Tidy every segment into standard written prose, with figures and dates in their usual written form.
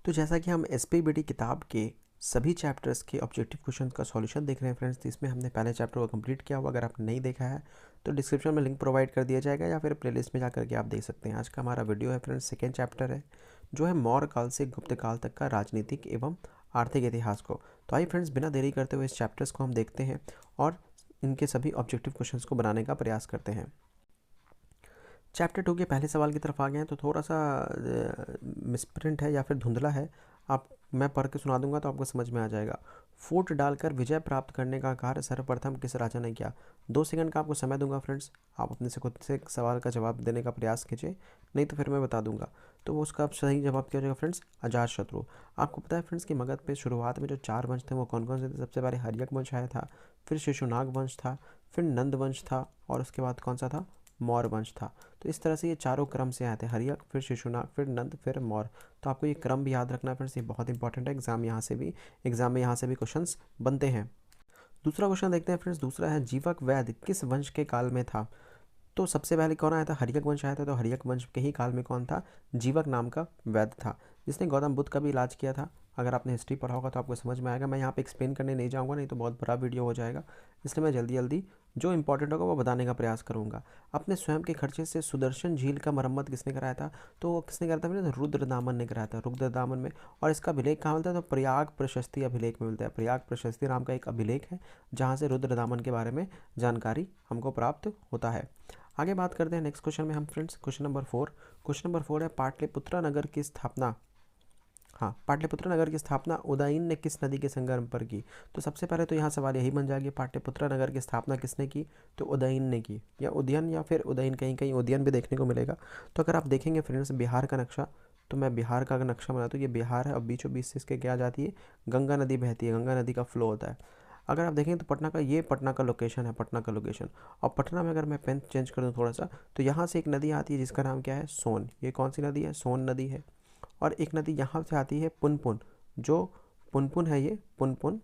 तो जैसा कि हम एसपीबीटी किताब के सभी चैप्टर्स के ऑब्जेक्टिव क्वेश्चन का सॉल्यूशन देख रहे हैं फ्रेंड्स, तो इसमें हमने पहले चैप्टर को कंप्लीट किया हुआ। अगर आपने नहीं देखा है तो डिस्क्रिप्शन में लिंक प्रोवाइड कर दिया जाएगा या फिर प्लेलिस्ट में जा करके आप देख सकते हैं। आज का हमारा वीडियो है फ्रेंड्स, सेकेंड चैप्टर है जो है मौर्य काल से गुप्त काल तक का राजनीतिक एवं आर्थिक इतिहास को। तो आइए फ्रेंड्स, बिना देरी करते हुए इस चैप्टर्स को हम देखते हैं और इनके सभी ऑब्जेक्टिव क्वेश्चंस को बनाने का प्रयास करते हैं। चैप्टर 2 के पहले सवाल की तरफ आ गए हैं, तो थोड़ा सा मिसप्रिंट है या फिर धुंधला है। मैं पढ़ के सुना दूंगा तो आपको समझ में आ जाएगा। फूट डालकर विजय प्राप्त करने का कार्य सर्वप्रथम किस राजा ने किया? 2 सेकंड का आपको समय दूंगा फ्रेंड्स, आप अपने से खुद से सवाल का जवाब देने का प्रयास कीजिए, नहीं तो फिर मैं बता दूंगा। तो वो उसका सही जवाब क्या हो जाएगा फ्रेंड्स? अजातशत्रु। आपको पता है फ्रेंड्स कि मगध पे शुरुआत में जो 4 वंश थे वो कौन कौन से थे? सबसे पहले हर्यक वंश आया था, फिर शिशुनाग वंश था, फिर नंद वंश था और उसके बाद कौन सा था? मौर्य वंश था। तो इस तरह से ये चारों क्रम से आए थे, हर्यक, फिर शिशुनाग, फिर नंद, फिर मौर्य। तो आपको ये क्रम भी याद रखना है फ्रेंड्स, ये बहुत इंपॉर्टेंट है। एग्जाम में यहाँ से भी क्वेश्चंस बनते हैं। दूसरा क्वेश्चन देखते हैं फ्रेंड्स। दूसरा है जीवक वैद्य किस वंश के काल में था? तो सबसे पहले कौन आया था? हर्यक वंश आया था। तो हर्यक वंश के ही काल में कौन था? जीवक नाम का वैद्य था, जिसने गौतम बुद्ध का भी इलाज किया था। अगर आपने हिस्ट्री पढ़ा होगा तो आपको समझ में आएगा। मैं यहाँ पे एक्सप्लेन करने नहीं जाऊँगा, नहीं तो बहुत बड़ा वीडियो हो जाएगा, इसलिए मैं जल्दी जल्दी जो इंपॉर्टेंट होगा वो बताने का प्रयास करूँगा। अपने स्वयं के खर्चे से सुदर्शन झील का मरम्मत किसने कराया था? तो वो किसने कराया था मैंने? रुद्रदामन ने कराया था, रुद्रदामन में। और इसका अभिलेख कहाँ मिलता है? तो प्रयाग प्रशस्ति अभिलेख में मिलता है। प्रयाग प्रशस्ति नाम का एक अभिलेख है जहाँ से रुद्रदामन के बारे में जानकारी हमको प्राप्त होता है। आगे बात करते हैं नेक्स्ट क्वेश्चन में हम friends. Question number 4। Question number 4 है पाटलिपुत्र नगर की स्थापना। पाटलिपुत्र नगर की स्थापना उदयन ने किस नदी के संगम पर की? तो सबसे पहले तो यहाँ सवाल यही बन जाएगी, पाटलिपुत्र नगर की स्थापना किसने की? तो उदयन ने की, या उदयन या फिर उदयन, कहीं कहीं उदयन भी देखने को मिलेगा। तो अगर आप देखेंगे फ्रेंड्स बिहार का नक्शा, तो मैं बिहार का नक्शा बनाता हूँ, ये बिहार है और बीचों बीच से इसके क्या जाती है? गंगा नदी बहती है, गंगा नदी का फ्लो होता है। अगर आप देखें तो पटना का लोकेशन है, पटना का लोकेशन। और पटना में अगर मैं पेन चेंज कर दूँ थोड़ा सा, तो यहाँ से एक नदी आती है जिसका नाम क्या है? सोन। ये कौन सी नदी है? सोन नदी है। और एक नदी यहाँ से आती है पुनपुन, जो पुनपुन है, ये पुनपुन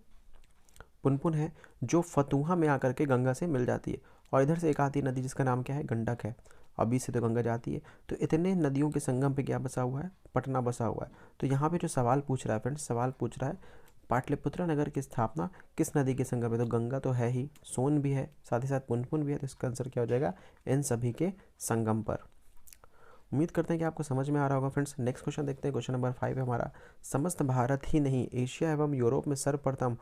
पुनपुन है, जो फतुहा में आकर के गंगा से मिल जाती है। और इधर से एक आती है नदी जिसका नाम क्या है? गंडक है। अभी से तो गंगा जाती है। तो इतने नदियों के संगम पे क्या बसा हुआ है? पटना बसा हुआ है। तो यहाँ पे जो सवाल पूछ रहा है फ्रेंड्स, सवाल पूछ रहा है पाटलिपुत्र नगर की स्थापना किस नदी के संगम में? तो गंगा तो है ही, सोन भी है, साथ ही साथ पुनपुन भी है। तो इसका आंसर क्या हो जाएगा? इन सभी के संगम पर। उम्मीद करते हैं कि आपको समझ में आ रहा होगा फ्रेंड्स। नेक्स्ट क्वेश्चन देखते हैं। क्वेश्चन नंबर 5 है हमारा, समस्त भारत ही नहीं एशिया एवं यूरोप में सर्वप्रथम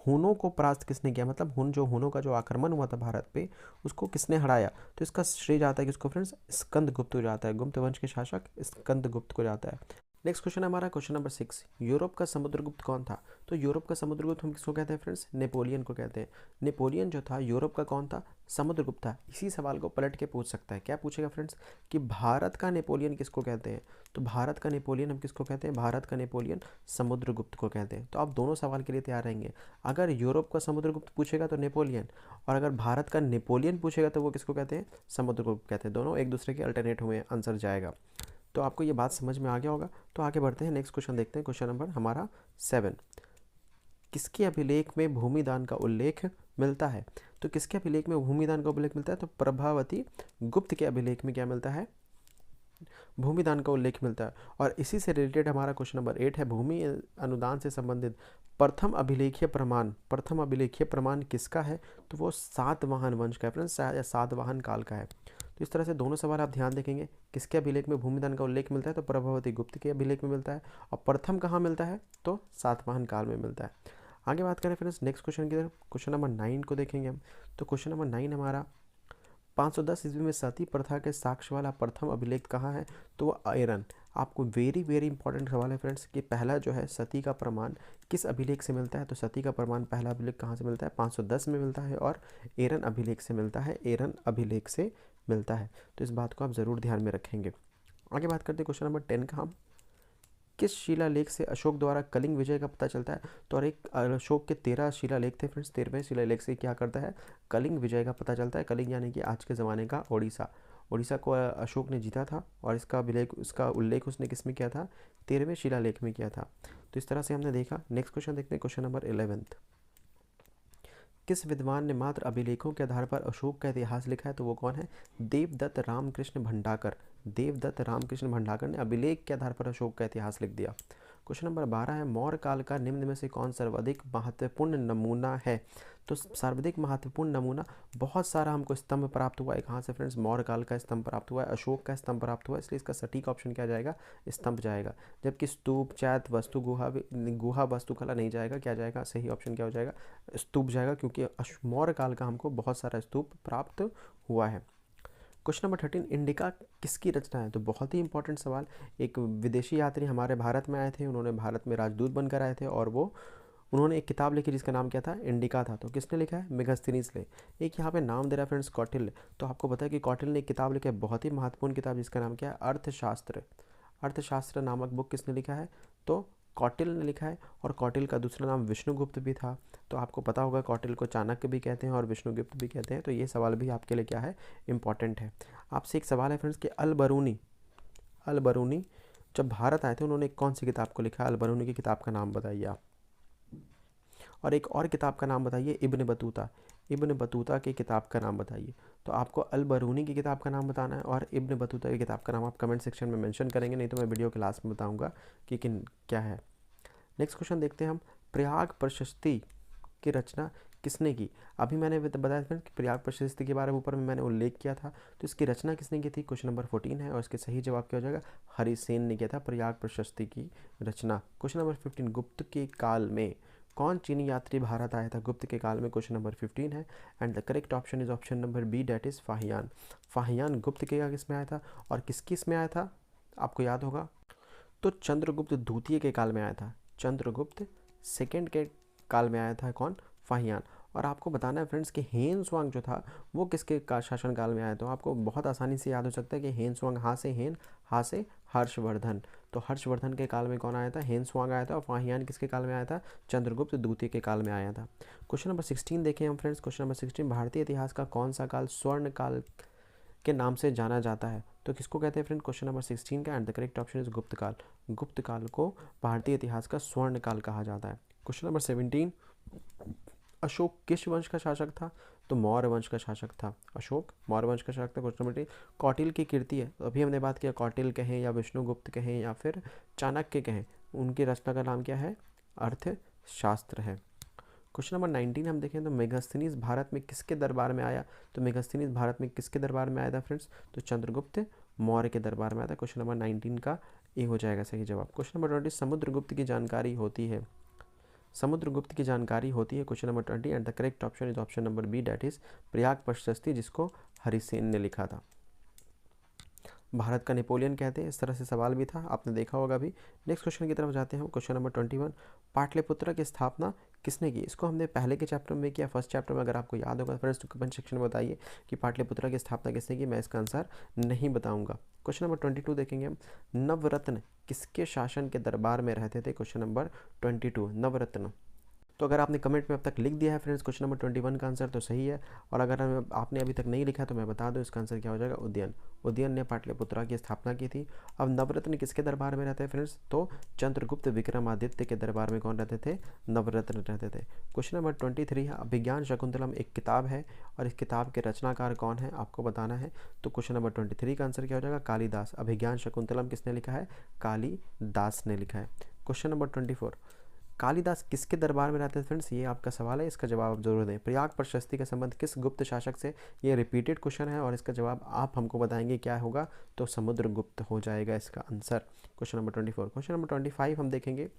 हुनों को परास्त किसने किया? मतलब हुनों का जो आक्रमण हुआ था भारत पे, उसको किसने हराया? तो इसका श्रेय जाता है किसको फ्रेंड्स? स्कंदगुप्त को जाता है। गुप्त वंश के शासक स्कंदगुप्त को जाता है। नेक्स्ट क्वेश्चन है हमारा क्वेश्चन नंबर 6, यूरोप का समुद्रगुप्त कौन था? तो यूरोप का समुद्रगुप्त हम किसको कहते हैं फ्रेंड्स? नेपोलियन को कहते हैं। नेपोलियन जो था यूरोप का कौन था? समुद्रगुप्त था। इसी सवाल को पलट के पूछ सकता है। क्या पूछेगा फ्रेंड्स? कि भारत का नेपोलियन किसको कहते हैं? तो भारत का नेपोलियन हम किसको कहते हैं? भारत का नेपोलियन समुद्रगुप्त को कहते हैं। तो आप दोनों सवाल के लिए तैयार रहेंगे। अगर यूरोप का समुद्रगुप्त पूछेगा तो नेपोलियन, और अगर भारत का नेपोलियन पूछेगा तो वो किसको कहते हैं? समुद्रगुप्त कहते हैं। दोनों एक दूसरे के अल्टरनेट हुए आंसर जाएगा। तो आपको ये बात समझ में आ गया होगा। तो आगे बढ़ते हैं, नेक्स्ट क्वेश्चन देखते हैं। क्वेश्चन नंबर हमारा 7, किसके अभिलेख में भूमिदान का उल्लेख मिलता है? तो किसके अभिलेख में भूमिदान का उल्लेख मिलता है? तो प्रभावती गुप्त के अभिलेख में क्या मिलता है? भूमिदान का उल्लेख मिलता है। और इसी से रिलेटेड हमारा क्वेश्चन नंबर 8 है, भूमि अनुदान से संबंधित प्रथम अभिलेखीय प्रमाण किसका है? तो वो सातवाहन वंश का है फ्रेंड्स, सातवाहन काल का है। तो इस तरह से दोनों सवाल आप ध्यान देखेंगे। किसके अभिलेख में भूमिदान का उल्लेख मिलता है? तो प्रभावती गुप्त के अभिलेख में मिलता है। और प्रथम कहाँ मिलता है? तो सातवाहन काल में मिलता है। आगे बात करें फ्रेंड्स नेक्स्ट क्वेश्चन की तरफ, क्वेश्चन नंबर 9 को देखेंगे हम। तो क्वेश्चन नंबर 9 हमारा, 510 ईस्वी में सती प्रथा के साक्ष्य वाला प्रथम अभिलेख कहाँ है? तो वो एरन। आपको वेरी वेरी इंपॉर्टेंट सवाल है फ्रेंड्स कि पहला जो है सती का प्रमाण किस अभिलेख से मिलता है? तो सती का प्रमाण पहला अभिलेख कहाँ से मिलता है? 510 में मिलता है और एरन अभिलेख से मिलता है, एरन अभिलेख से मिलता है। तो इस बात को आप ज़रूर ध्यान में रखेंगे। आगे बात करते हैं क्वेश्चन नंबर 10 का हम, किस शिलालेख से अशोक द्वारा कलिंग विजय का पता चलता है? तो और एक अशोक के 13 शिलालेख थे फ्रेंड्स, 13वें शिलालेख से क्या करता है? कलिंग विजय का पता चलता है। कलिंग यानी कि आज के ज़माने का उड़ीसा। उड़ीसा को अशोक ने जीता था और इसका उल्लेख उसने किस में किया था? 13वें शिलालेख में किया था। तो इस तरह से हमने देखा। नेक्स्ट क्वेश्चन देखते हैं, क्वेश्चन नंबर 11, किस विद्वान ने मात्र अभिलेखों के आधार पर अशोक का इतिहास लिखा है? तो वो कौन है? देवदत्त रामकृष्ण भंडाकर। देवदत्त रामकृष्ण भंडाकर ने अभिलेख के आधार पर अशोक का इतिहास लिख दिया। क्वेश्चन नंबर 12 है मौर्य काल का निम्न में से कौन सर्वाधिक महत्वपूर्ण नमूना है। तो सर्वाधिक महत्वपूर्ण नमूना बहुत सारा हमको स्तंभ प्राप्त हुआ है। कहाँ से फ्रेंड्स? मौर्य काल का स्तंभ प्राप्त हुआ है, अशोक का स्तंभ प्राप्त हुआ है, इसलिए इसका सटीक ऑप्शन क्या जाएगा? स्तंभ जाएगा। जबकि स्तूप, चैत, वस्तु गुहा, गुहा वास्तुकला नहीं जाएगा। क्या जाएगा? सही ऑप्शन क्या हो जाएगा? स्तूप जाएगा, क्योंकि मौर्य काल का हमको बहुत सारा स्तूप प्राप्त हुआ है। क्वेश्चन नंबर 13 इंडिका किसकी रचना है? तो बहुत ही इंपॉर्टेंट सवाल। एक विदेशी यात्री हमारे भारत में आए थे, उन्होंने भारत में राजदूत बनकर आए थे और उन्होंने एक किताब लिखी जिसका नाम क्या था? इंडिका था। तो किसने लिखा है? मेगास्थनीज ने। एक यहाँ पे नाम दे रहा है फ्रेंड्स कौटिल्य। तो आपको पता है कि कौटिल्य ने एक किताब लिखी है, बहुत ही महत्वपूर्ण किताब, जिसका नाम क्या है? अर्थशास्त्र। अर्थशास्त्र नामक बुक किसने लिखा है? तो कौटिल्य ने लिखा है। और कौटिल्य का दूसरा नाम विष्णुगुप्त भी था। तो आपको पता होगा कौटिल्य को चाणक्य भी कहते हैं और विष्णुगुप्त भी कहते हैं। तो ये सवाल भी आपके लिए क्या है? इंपॉर्टेंट है। आपसे एक सवाल है फ्रेंड्स कि अल बरूनी जब भारत आए थे उन्होंने कौन सी किताब को लिखा? अल बरूनी की किताब का नाम बताइए आप। और एक और किताब का नाम बताइए, इब्न बतूता। इब्न बतूता की किताब का नाम बताइए। तो आपको अल बरूनी की किताब का नाम बताना है और इब्न बतूता की किताब का नाम आप कमेंट सेक्शन में मेंशन करेंगे, नहीं तो मैं वीडियो के लास्ट में बताऊंगा कि क्या है। नेक्स्ट क्वेश्चन देखते हैं हम। प्रयाग प्रशस्ति की रचना किसने की? अभी मैंने बताया था कि प्रयाग प्रशस्ति के बारे में ऊपर में मैंने उल्लेख किया था। तो इसकी रचना किसने की थी? क्वेश्चन नंबर 14 है और इसके सही जवाब क्या हो जाएगा? हरिसेन ने किया था प्रयाग प्रशस्ति की रचना। क्वेश्चन नंबर 15 गुप्त के काल में कौन चीनी यात्री भारत आया था? गुप्त के काल में क्वेश्चन नंबर 15 है and the correct option is option number B, that is Fahien. Fahien Gupta के किस में आया था और किस में आया था? आपको याद होगा तो चंद्रगुप्त द्वितीय के काल में आया था। चंद्रगुप्त सेकंड के काल में आया था कौन? फाहियान। और आपको बताना है फ्रेंड्स कि हेनसुआंग जो था वो किसके शासन काल में आया? तो आपको बहुत आसानी से याद हो सकता है कि हेनसुआंग, हा से हर्षवर्धन। तो हर्षवर्धन के काल में कौन आया था? हेनसुआंग आया था। और फाहियान किसके काल में आया था? चंद्रगुप्त द्वितीय के काल में आया था। क्वेश्चन नंबर 16 देखें हम फ्रेंड्स। क्वेश्चन नंबर 16 भारतीय इतिहास का कौन सा काल स्वर्ण काल के नाम से जाना जाता है? तो किसको कहते हैं फ्रेंड? क्वेश्चन नंबर 16 का and the correct option is गुप्त काल। गुप्त काल को भारतीय इतिहास का स्वर्ण काल कहा जाता है। क्वेश्चन नंबर 17 अशोक किस वंश का शासक था? तो मौर्य वंश का शासक था। अशोक मौर्य वंश का शासक था। क्वेश्चन नंबर 18 कौटिल्य की कीर्ति है। तो अभी हमने बात किया कौटिल्य कहें या विष्णुगुप्त कहें या फिर चाणक्य कहें, उनकी रचना का नाम क्या है? अर्थशास्त्र है। क्वेश्चन नंबर 19 हम देखें तो मेगास्थनीज भारत में किसके दरबार में आया? तो मेगास्थनीज भारत में किसके दरबार में आया था फ्रेंड्स? तो चंद्रगुप्त मौर्य के दरबार में आया था। क्वेश्चन नंबर 19 का ए हो जाएगा सही जवाब। क्वेश्चन नंबर 20 समुद्रगुप्त की जानकारी होती है। समुद्रगुप्त की जानकारी होती है। Question number 20 and the correct option is option number B, that is Prayag Prashasti, जिसको हरिसेन ने लिखा था। भारत का नेपोलियन कहते हैं, इस तरह से सवाल भी था, आपने देखा होगा भी। नेक्स्ट क्वेश्चन की तरफ जाते हैं हम। क्वेश्चन नंबर 21 पाटलिपुत्र की स्थापना किसने की? इसको हमने पहले के चैप्टर में किया, फर्स्ट चैप्टर में। अगर आपको याद होगा फ्रेंड्स तो कमेंट सेक्शन में बताइए कि पाटलिपुत्र की स्थापना किसने की। मैं इसका आंसर नहीं बताऊंगा। क्वेश्चन नंबर 22 देखेंगे हम। नवरत्न किसके शासन के दरबार में रहते थे? क्वेश्चन नंबर 22 नवरत्न। तो अगर आपने कमेंट में अब तक लिख दिया है फ्रेंड्स क्वेश्चन नंबर 21 का आंसर तो सही है। और अगर आपने अभी तक नहीं लिखा तो मैं बता दूं इसका आंसर क्या हो जाएगा? उदयन। उदयन ने पाटलिपुत्रा की स्थापना की थी। अब नवरत्न किसके दरबार में रहते हैं फ्रेंड्स? तो चंद्रगुप्त विक्रमादित्य के दरबार में कौन रहते थे? नवरत्न रहते थे। क्वेश्चन नंबर 23 है अभिज्ञान शकुंतलम एक किताब है और इस किताब के रचनाकार कौन है आपको बताना है। तो क्वेश्चन नंबर 23 का आंसर क्या हो जाएगा? कालिदास। अभिज्ञान शकुंतलम किसने लिखा है? कालिदास ने लिखा है। क्वेश्चन नंबर 24 कालिदास किसके दरबार में रहते थे फ्रेंड्स? ये आपका सवाल है, इसका जवाब आप जरूर दें। प्रयाग प्रशस्ति का संबंध किस गुप्त शासक से? ये रिपीटेड क्वेश्चन है और इसका जवाब आप हमको बताएंगे क्या होगा। तो समुद्रगुप्त हो जाएगा इसका answer. Question number 24। Question number 25 हम देखेंगे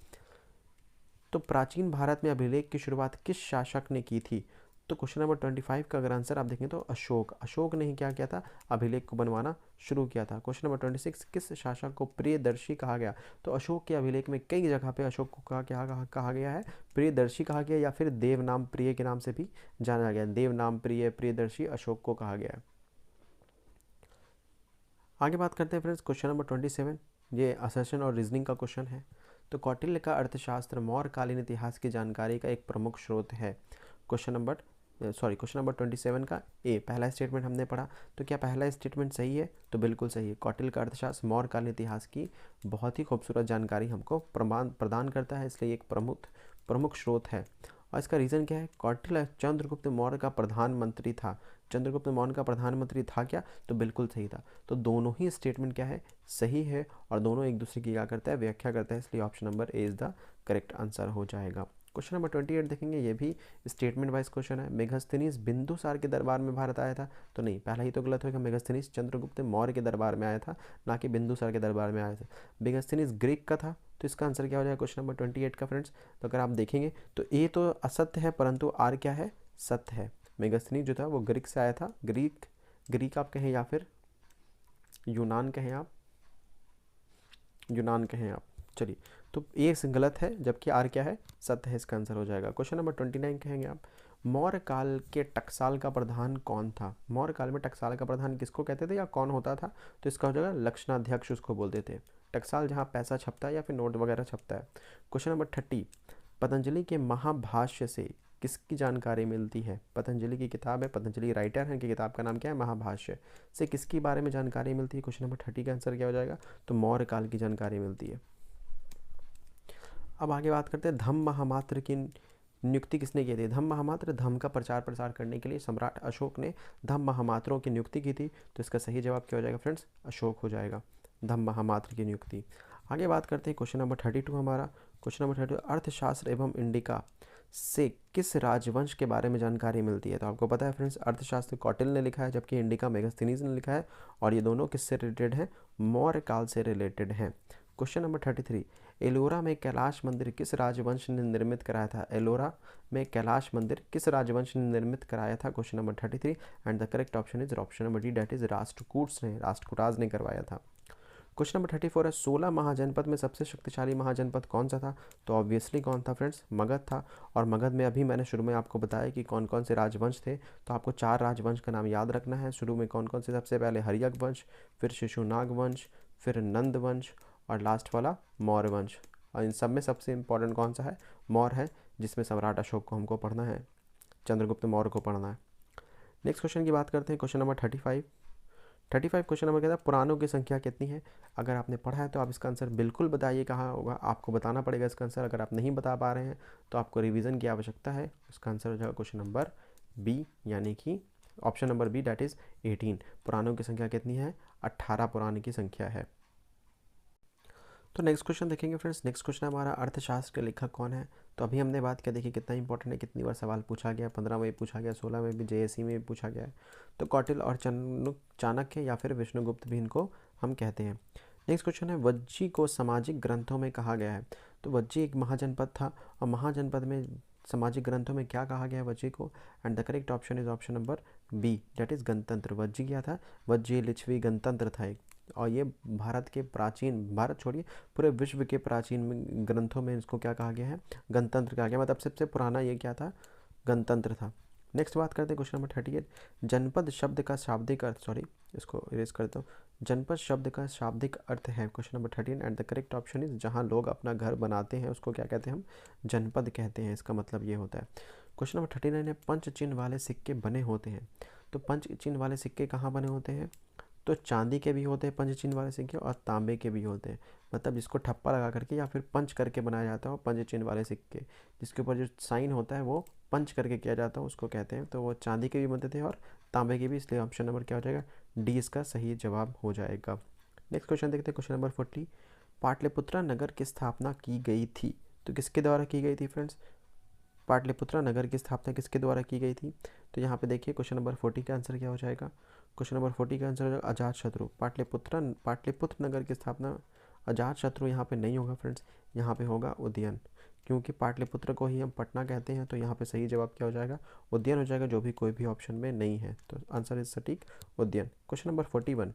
तो प्राचीन भारत में अभिलेख की शुरुआत किस शासक ने की थी? तो क्वेश्चन नंबर 25 का अगर आंसर आप देखें तो अशोक ने ही क्या किया था? अभिलेख को बनवाना शुरू किया था। क्वेश्चन नंबर 26 किस शासक को प्रियदर्शी कहा गया? तो अशोक के अभिलेख में कई जगह पे अशोक को कहा गया है? प्रियदर्शी कहा गया या फिर देवनाम प्रिय के नाम से भी जाना गया। देवनाम प्रिय, प्रियदर्शी अशोक को कहा गया है। आगे बात करते हैं फ्रेंड्स क्वेश्चन नंबर 27। ये असर्शन और रीजनिंग का क्वेश्चन है। तो कौटिल्य का अर्थशास्त्र मौर्यकालीन इतिहास की जानकारी का एक प्रमुख स्रोत है। क्वेश्चन नंबर 27 का ए पहला स्टेटमेंट हमने पढ़ा। तो क्या पहला स्टेटमेंट सही है? तो बिल्कुल सही है। कौटिल्य का अर्थशास्त्र मौर्यकालीन इतिहास की बहुत ही खूबसूरत जानकारी हमको प्रदान करता है, इसलिए एक प्रमुख स्रोत है। और इसका रीज़न क्या है, कौटिल्य चंद्रगुप्त मौर्य का प्रधानमंत्री था। चंद्रगुप्त मौर्य का प्रधानमंत्री था क्या, तो बिल्कुल सही था। तो दोनों ही स्टेटमेंट क्या है, सही है, और दोनों एक दूसरे की क्या करता है, व्याख्या करता है, इसलिए option number A is the correct answer हो जाएगा। क्वेश्चन नंबर 28 देखेंगे, ये भी स्टेटमेंट वाइज क्वेश्चन है। मेगास्थनीज बिंदुसार के दरबार में भारत आया था, तो नहीं, पहला ही तो गलत होगा। मेगास्थनीज चंद्रगुप्त मौर्य के दरबार में आया था, ना कि बिंदुसार के दरबार में आया था। मेगास्थनीज ग्रीक का था, तो इसका आंसर क्या हो जाएगा क्वेश्चन नंबर 28 का फ्रेंड्स। तो अगर आप देखेंगे तो ए तो असत्य है, परंतु आर क्या है, सत्य है। मेगास्थनीज जो था वो ग्रीक से आया था। ग्रीक आप कहें या फिर यूनान कहें आप, चलिए। तो ए गलत है, जबकि आर क्या है, सत्य है, इसका आंसर हो जाएगा। क्वेश्चन नंबर 29 कहेंगे आप, मौर्य काल के टकसाल का प्रधान कौन था। मौर्य काल में टकसाल का प्रधान किसको कहते थे या कौन होता था, तो इसका हो जाएगा लक्षणाध्यक्ष उसको बोलते थे। टकसाल जहाँ पैसा छपता है या फिर नोट वगैरह छपता है। क्वेश्चन नंबर 30, पतंजलि के महाभाष्य से किसकी जानकारी मिलती है। पतंजलि की किताब है, पतंजलि राइटर है, इनकी किताब का नाम क्या है, महाभाष्य। से किसके बारे में जानकारी मिलती है। क्वेश्चन नंबर 30 का आंसर क्या हो जाएगा, तो मौर्य काल की जानकारी मिलती है। अब आगे बात करते हैं, धम्म महामात्र की नियुक्ति किसने की थी। धम्म महामात्र, धम्म का प्रचार प्रसार करने के लिए सम्राट अशोक ने धम्म महामात्रों की नियुक्ति की थी, तो इसका सही जवाब क्या हो जाएगा फ्रेंड्स, अशोक हो जाएगा, धम्म महामात्र की नियुक्ति। आगे बात करते हैं क्वेश्चन नंबर 32 हमारा। क्वेश्चन नंबर 32, अर्थशास्त्र एवं इंडिका से किस राजवंश के बारे में जानकारी मिलती है। तो आपको पता है फ्रेंड्स, अर्थशास्त्र कौटिल्य ने लिखा है, जबकि इंडिका मेगास्थनीज ने लिखा है, और ये दोनों किससे रिलेटेड हैं, मौर्य काल से रिलेटेड हैं। क्वेश्चन नंबर 33, एलोरा में कैलाश मंदिर किस राजवंश ने निर्मित कराया था। एलोरा में कैलाश मंदिर किस राजवंश ने निर्मित कराया था। Question number 33, and the correct option is option number D, that is Rashtrakutas ने करवाया था। क्वेश्चन नंबर 34 है, 16 महाजनपद में सबसे शक्तिशाली महाजनपद कौन सा था। तो ऑब्वियसली कौन था फ्रेंड्स, मगध था। और मगध में अभी मैंने शुरू में आपको बताया कि कौन कौन से राजवंश थे, तो आपको 4 राजवंश का नाम याद रखना है। शुरू में कौन कौन से, सबसे पहले हर्यक वंश, फिर शिशुनाग वंश, फिर नंद वंश, और लास्ट वाला मौर्य वंश। और इन सब में सबसे इंपॉर्टेंट कौन सा है, मौर्य है, जिसमें सम्राट अशोक को हमको पढ़ना है, चंद्रगुप्त मौर्य को पढ़ना है। नेक्स्ट क्वेश्चन की बात करते हैं, क्वेश्चन नंबर 35 क्वेश्चन नंबर कहता है, पुराणों की संख्या कितनी है। अगर आपने पढ़ा है तो आप इसका आंसर बिल्कुल बताइए कहाँ होगा, आपको बताना पड़ेगा इसका आंसर। अगर आप नहीं बता पा रहे हैं तो आपको रिवीजन की आवश्यकता है। इसका आंसर हो जाएगा क्वेश्चन नंबर बी, यानी कि option number B, that is 18। पुराणों की संख्या कितनी है, 18 पुराण की संख्या है। तो नेक्स्ट क्वेश्चन देखेंगे फ्रेंड्स। नेक्स्ट क्वेश्चन हमारा, अर्थशास्त्र के लेखक कौन है। तो अभी हमने बात किया, देखिए कितना इंपॉर्टेंट है, कितनी बार सवाल पूछा गया, 15 में भी पूछा गया, 16 में भी, जेएससी में भी पूछा गया है। तो कौटिल्य और चाणक्य या फिर विष्णुगुप्त भी इनको हम कहते हैं। नेक्स्ट क्वेश्चन है, वज्जी को सामाजिक ग्रंथों में कहा गया है। तो वज्जी एक महाजनपद था, और महाजनपद में सामाजिक ग्रंथों में क्या कहा गया है वज्जी को, and the correct option is option number B, that is गणतंत्र। वज्जी क्या था, वज्जी लिच्छवी गणतंत्र था एक, और ये भारत के प्राचीन, भारत छोड़िए पूरे विश्व के प्राचीन ग्रंथों में इसको क्या कहा गया है, गणतंत्र कहा गया। मतलब सबसे पुराना ये क्या था, गणतंत्र था। नेक्स्ट बात करते हैं क्वेश्चन नंबर 38, जनपद शब्द का शाब्दिक अर्थ, सॉरी इसको इरेज करता हूँ, जनपद शब्द का शाब्दिक अर्थ है question number 13, and the correct option is, जहाँ लोग अपना घर बनाते हैं उसको क्या कहते हैं, हम जनपद कहते हैं। इसका मतलब ये होता है। क्वेश्चन नंबर 39 है, पंच चिन्ह वाले सिक्के बने होते हैं। तो पंच चिन्ह वाले सिक्के कहाँ बने होते हैं, तो चांदी के भी होते हैं पंच चिन्ह वाले सिक्के, और तांबे के भी होते हैं। मतलब जिसको ठप्पा लगा करके या फिर पंच करके बनाया जाता है, पंच चिन्ह वाले सिक्के, जिसके ऊपर जो साइन होता है वो पंच करके किया जाता है, उसको कहते हैं। तो वो चांदी के भी बनते थे और तांबे के भी, इसलिए ऑप्शन नंबर क्या हो जाएगा, डी इसका सही जवाब हो जाएगा। नेक्स्ट क्वेश्चन देखते हैं, क्वेश्चन नंबर 40, पाटलिपुत्रा नगर की स्थापना की गई थी। तो किसके द्वारा की गई थी फ्रेंड्स, पाटलिपुत्रा नगर की स्थापना किसके द्वारा की गई थी। तो यहाँ पे देखिए क्वेश्चन नंबर 40 का आंसर क्या हो जाएगा, क्वेश्चन नंबर 40 का आंसर अजातशत्रु। पाटलिपुत्र नगर की स्थापना अजातशत्रु यहाँ पे नहीं होगा फ्रेंड्स, यहाँ पे होगा उदयन, क्योंकि पाटलिपुत्र को ही हम पटना कहते हैं। तो यहाँ पे सही जवाब क्या हो जाएगा, उदयन हो जाएगा, जो भी कोई भी ऑप्शन में नहीं है। तो आंसर इज सटीक उदयन। क्वेश्चन नंबर 41,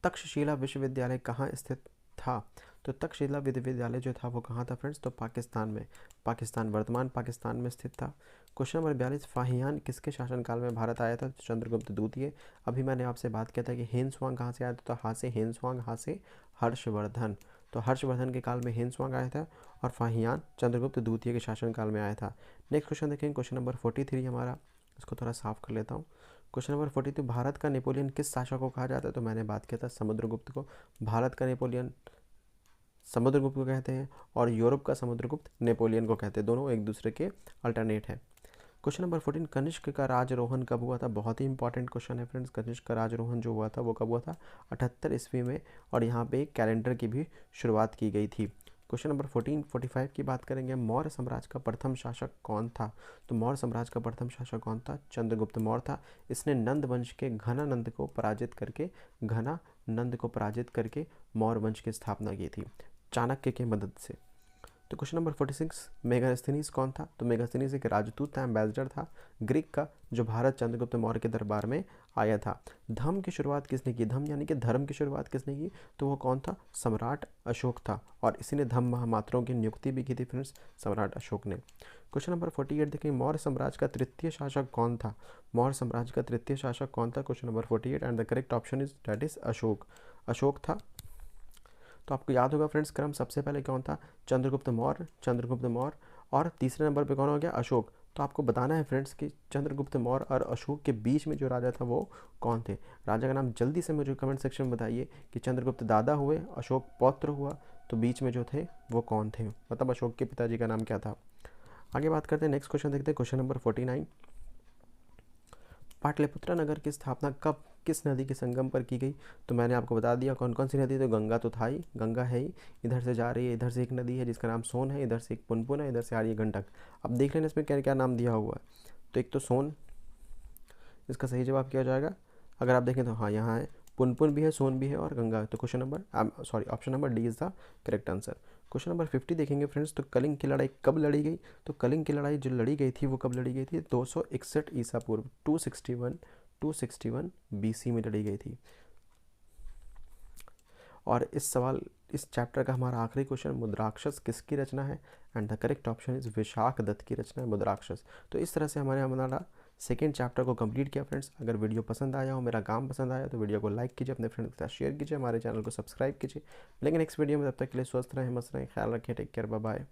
तक्षशिला विश्वविद्यालय कहाँ स्थित था। तो तक्षशिला विश्वविद्यालय जो था वो कहाँ था फ्रेंड्स, तो पाकिस्तान में, पाकिस्तान, वर्तमान पाकिस्तान में स्थित था। क्वेश्चन नंबर 42, फाहियान किसके शासनकाल में भारत आया था। चंद्रगुप्त द्वितीय। अभी मैंने आपसे बात किया था कि हेनस्वांग कहाँ से आया था, तो हाँ से हेनस्वांग, हाँ से हर्षवर्धन। तो हर्षवर्धन के काल में हेनस्वांग आया था, और फाहियान चंद्रगुप्त द्वितीय के शासनकाल में आया था। नेक्स्ट क्वेश्चन देखेंगे, क्वेश्चन नंबर 43 हमारा, इसको थोड़ा साफ कर लेता हूँ। क्वेश्चन नंबर 42, भारत का नेपोलियन किस शासक को कहा जाता है। तो मैंने बात किया था समुद्रगुप्त को। भारत का नेपोलियन समुद्रगुप्त को कहते हैं, और यूरोप का समुद्रगुप्त नेपोलियन को कहते हैं। दोनों एक दूसरे के अल्टरनेट है। क्वेश्चन नंबर 14, कनिष्क का राजरोहण कब हुआ था? बहुत ही इंपॉर्टेंट क्वेश्चन है फ्रेंड्स। कनिष्क का राजरोहण जो हुआ था वो कब हुआ था? 78 ईस्वी में, और यहाँ पे एक कैलेंडर की भी शुरुआत की गई थी। क्वेश्चन नंबर 45 की बात करेंगे, मौर्य साम्राज्य का प्रथम शासक कौन था? तो मौर्य साम्राज्य का प्रथम शासक कौन था? चंद्रगुप्त मौर्य था। इसने नंद वंश के घनानंद को पराजित करके मौर्य वंश की स्थापना की थी चाणक्य की मदद से। तो क्वेश्चन नंबर 46, मेगास्थनीज कौन था? तो मेगास्थनीज एक राजदूत था, एम्बेसडर था ग्रीक का, जो भारत चंद्रगुप्त मौर्य के दरबार में आया था। धर्म की शुरुआत किसने की? धर्म यानी कि धर्म की शुरुआत किसने की? तो वो कौन था? सम्राट अशोक था, और इसी ने धम्म महामात्रों की नियुक्ति भी की थी फ्रेंड्स, सम्राट अशोक ने। क्वेश्चन नंबर 48 देखिए, मौर्य साम्राज्य का तृतीय शासक कौन था? मौर्य साम्राज्य का तृतीय शासक कौन था? Question number 48, and the correct option is that is Ashok. Ashok था। तो आपको याद होगा फ्रेंड्स, क्रम सबसे पहले कौन था? चंद्रगुप्त मौर्य, और तीसरे नंबर पे कौन हो गया? अशोक। तो आपको बताना है फ्रेंड्स कि चंद्रगुप्त मौर्य और अशोक के बीच में जो राजा था वो कौन थे? राजा का नाम जल्दी से मुझे कमेंट सेक्शन में बताइए कि चंद्रगुप्त दादा हुए, अशोक पौत्र हुआ, तो बीच में जो थे वो कौन थे? मतलब अशोक के पिताजी का नाम क्या था? आगे बात करते हैं, नेक्स्ट क्वेश्चन देखते हैं। क्वेश्चन नंबर 49, पाटलिपुत्र नगर की स्थापना कब किस नदी के संगम पर की गई? तो मैंने आपको बता दिया कौन कौन सी नदी। तो गंगा तो था ही, गंगा है ही, इधर से जा रही है, इधर से एक नदी है जिसका नाम सोन है, इधर से एक पुनपुन है, इधर से आ रही है गंडक। अब देख लेना इसमें क्या क्या नाम दिया हुआ है। तो एक तो सोन, इसका सही जवाब क्या हो जाएगा? अगर आप देखें तो हाँ यहाँ है, पुनपुन भी है, सोन भी है, और गंगा। तो option number D is the correct answer. Question number 50 देखेंगे फ्रेंड्स, तो कलिंग की लड़ाई कब लड़ी गई? तो कलिंग की लड़ाई जो लड़ी गई थी वो कब लड़ी गई थी? 261 ईसा पूर्व, 261 BC में लड़ी गई थी। और इस चैप्टर का हमारा आखिरी क्वेश्चन, मुद्राक्षस किसकी रचना है? And the correct option is Vishakhadatta की रचना है मुद्राक्षस। तो इस तरह से हमारा सेकेंड चैप्टर को कंप्लीट किया फ्रेंड्स। अगर वीडियो पसंद आया हो, मेरा काम पसंद आया, तो वीडियो को लाइक कीजिए, अपने फ्रेंड्स के साथ शेयर कीजिए, हमारे चैनल को सब्सक्राइब कीजिए। लेकिन नेक्स्ट वीडियो में, तब तक के लिए स्वस्थ रहें, मस्त रहें, ख्याल रखें, टेक केयर, बाय बाय।